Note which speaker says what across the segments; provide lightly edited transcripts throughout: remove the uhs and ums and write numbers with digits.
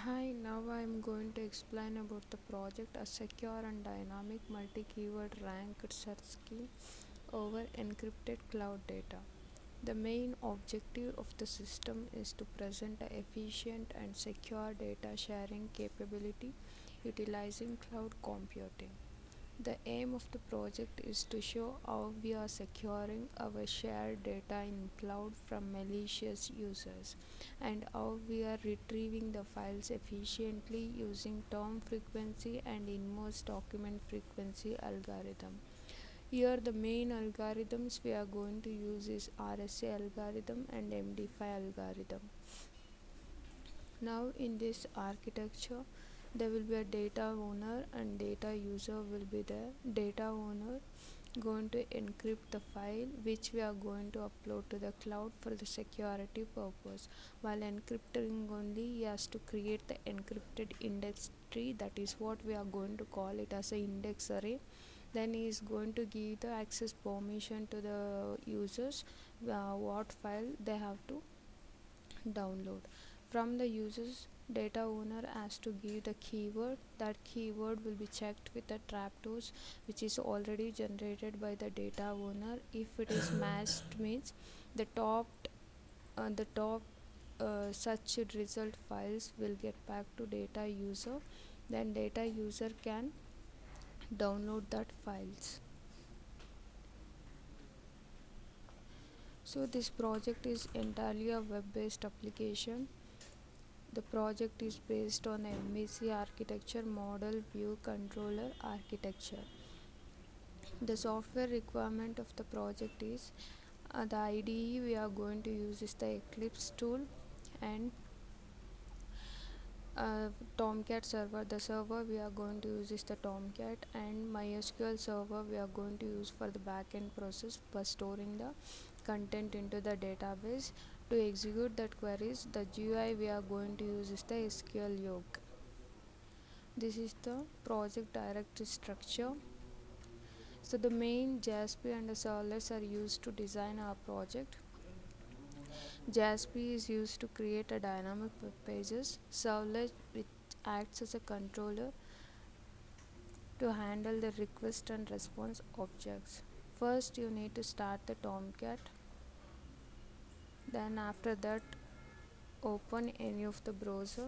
Speaker 1: Hi, now I am going to explain about the project a secure and dynamic multi-keyword ranked search scheme over encrypted cloud data. The main objective of the system is to present an efficient and secure data sharing capability utilizing cloud computing. The aim of the project is to show how we are securing our shared data in cloud from malicious users and how we are retrieving the files efficiently using term frequency and inverse document frequency algorithm. Here the main algorithms we are going to use is RSA algorithm and MD5 algorithm. Now in this architecture there will be a data owner and data user will be there. Data owner going to encrypt the file which we are going to upload to the cloud for the security purpose. While encrypting only, he has to create the encrypted index tree, that is what we are going to call it as a index array. Then he is going to give the access permission to the users, what file they have to download. From the users, data owner has to give the keyword. That keyword will be checked with the trapdoors which is already generated by the data owner. If it is matched means the top such result files will get back to data user. Then data user can download that files. So this project is entirely a web-based application. The project is based on MVC architecture, model view controller architecture. The software requirement of the project is the IDE we are going to use is the Eclipse tool and Tomcat server. The server we are going to use is the Tomcat, and MySQL server we are going to use for the backend process for storing the content into the database. To execute that queries, the GUI we are going to use is the SQL yoke. This is the project directory structure. So the main JASP and the servlets are used to design our project. JASP is used to create a dynamic web pages. Servlet which acts as a controller to handle the request and response objects. First you need to start the Tomcat. Then after that open any of the browser.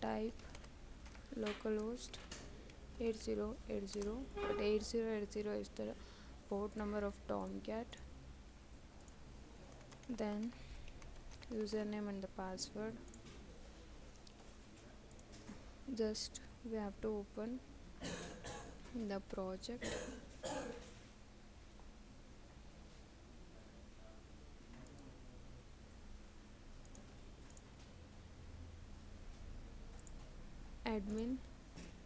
Speaker 1: Type localhost 8080, but 8080 is the port number of Tomcat. Then username and the password. Just we have to open the project. Admin,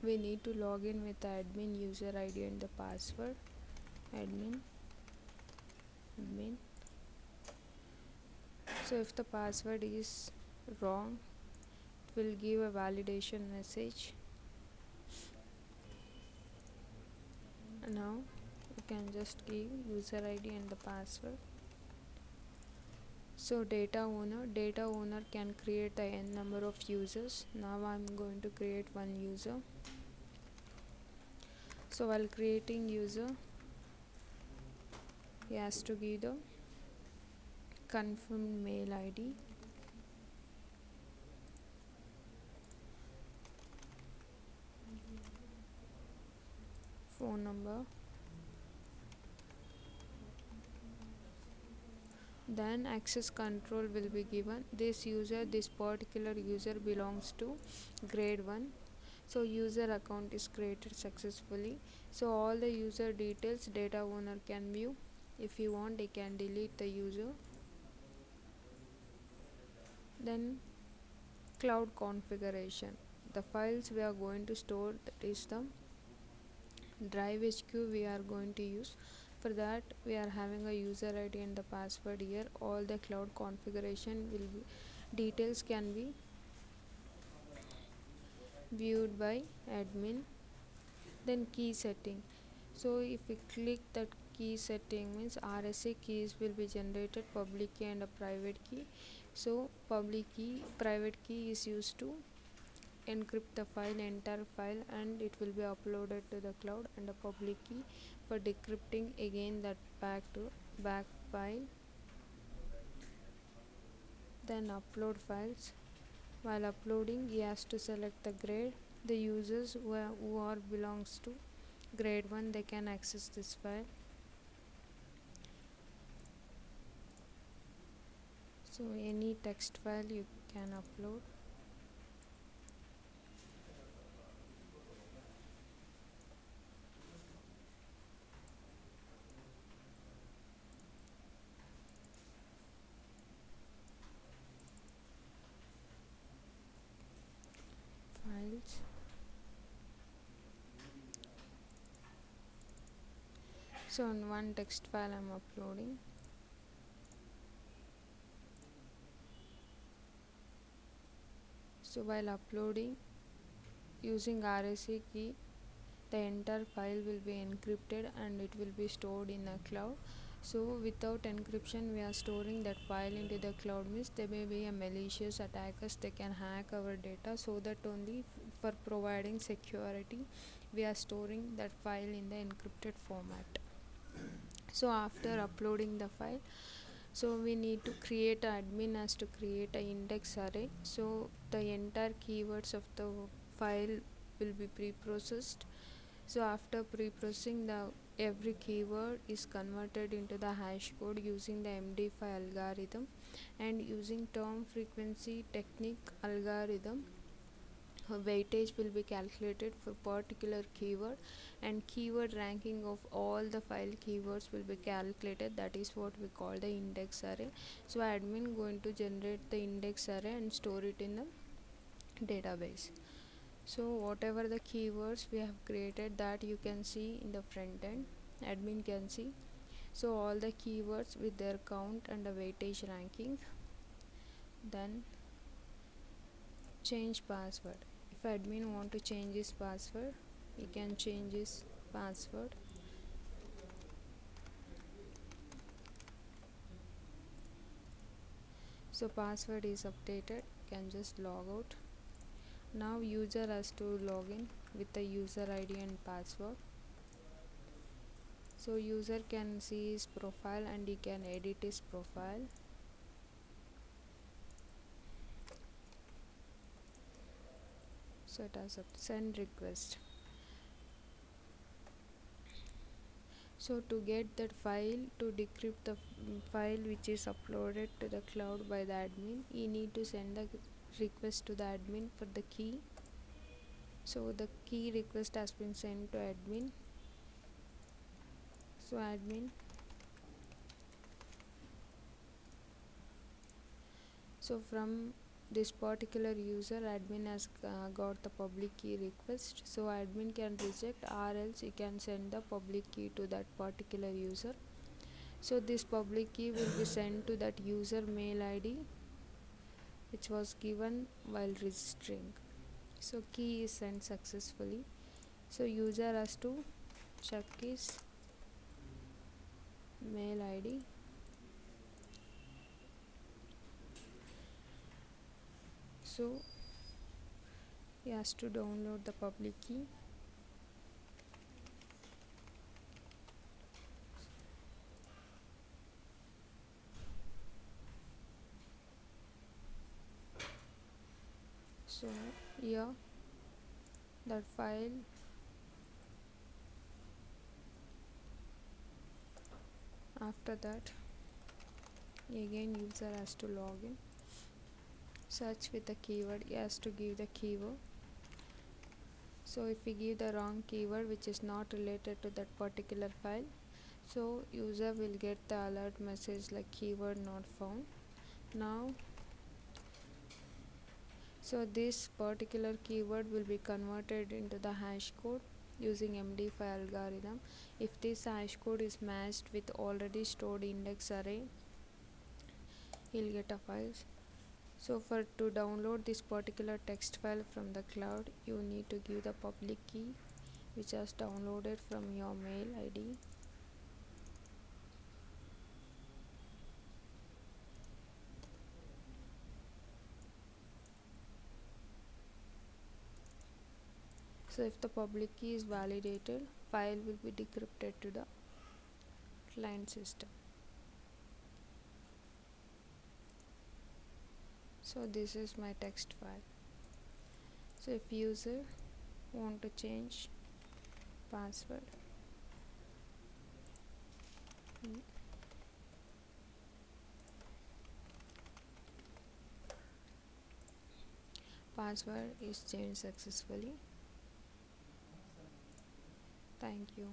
Speaker 1: we need to log in with the admin user ID and the password. Admin. So if the password is wrong, it will give a validation message. Now you can just give user ID and the password. So data owner can create the n number of users. Now I'm going to create one user. So while creating user, he has to give the confirmed mail ID, phone number. Then access control will be given. This particular user belongs to grade 1. So user account is created successfully. So all the user details data owner can view. If you want, he can delete the user. Then cloud configuration. The files we are going to store, that is the drive HQ we are going to use. For that we are having a user ID and the password here. All the cloud configuration will be details can be viewed by admin. Then key setting. So if we click that key setting means RSA keys will be generated, public key and a private key. So public key, private key is used to encrypt the file, entire file, and it will be uploaded to the cloud, and a public key for decrypting again that back file. Then upload files. While uploading, he has to select the grade. The users who are belongs to grade 1, they can access this file. So any text file you can upload. Files. So in one text file I'm uploading. So while uploading using RSA key, the entire file will be encrypted and it will be stored in a cloud. So without encryption we are storing that file into the cloud, means there may be a malicious attackers, they can hack our data. So that only for providing security we are storing that file in the encrypted format. So after uploading the file, so we need to create admin has to create a index array. So the entire keywords of the file will be pre-processed. So after pre-processing, the every keyword is converted into the hash code using the MD5 algorithm, and using term frequency technique algorithm, weightage will be calculated for particular keyword, and keyword ranking of all the file keywords will be calculated. That is what we call the index array. So admin going to generate the index array and store it in the database. So whatever the keywords we have created, that you can see in the front end, admin can see. So all the keywords with their count and the weightage ranking. Then change password. If admin want to change his password, he can change his password. So password is updated, can just log out. Now user has to log in with the user ID and password. So user can see his profile and he can edit his profile. So it has a send request. So to get that file, to decrypt the file which is uploaded to the cloud by the admin, you need to send the request to the admin for the key. So the key request has been sent to admin. So admin, so from this particular user, admin has got the public key request. So admin can reject, or else he can send the public key to that particular user. So this public key will be sent to that user mail ID which was given while registering. So key is sent successfully. So user has to check his mail ID. So he has to download the public key. So here that file, after that again user has to log in, search with the keyword, he has to give the keyword. So if we give the wrong keyword which is not related to that particular file, so user will get the alert message like keyword not found. Now so this particular keyword will be converted into the hash code using MD5 algorithm. If this hash code is matched with already stored index array, he'll get a file. So for to download this particular text file from the cloud, you need to give the public key which was downloaded from your mail ID. So if the public key is validated, file will be decrypted to the client system. So this is my text file. So if user want to change password, password is changed successfully. Thank you.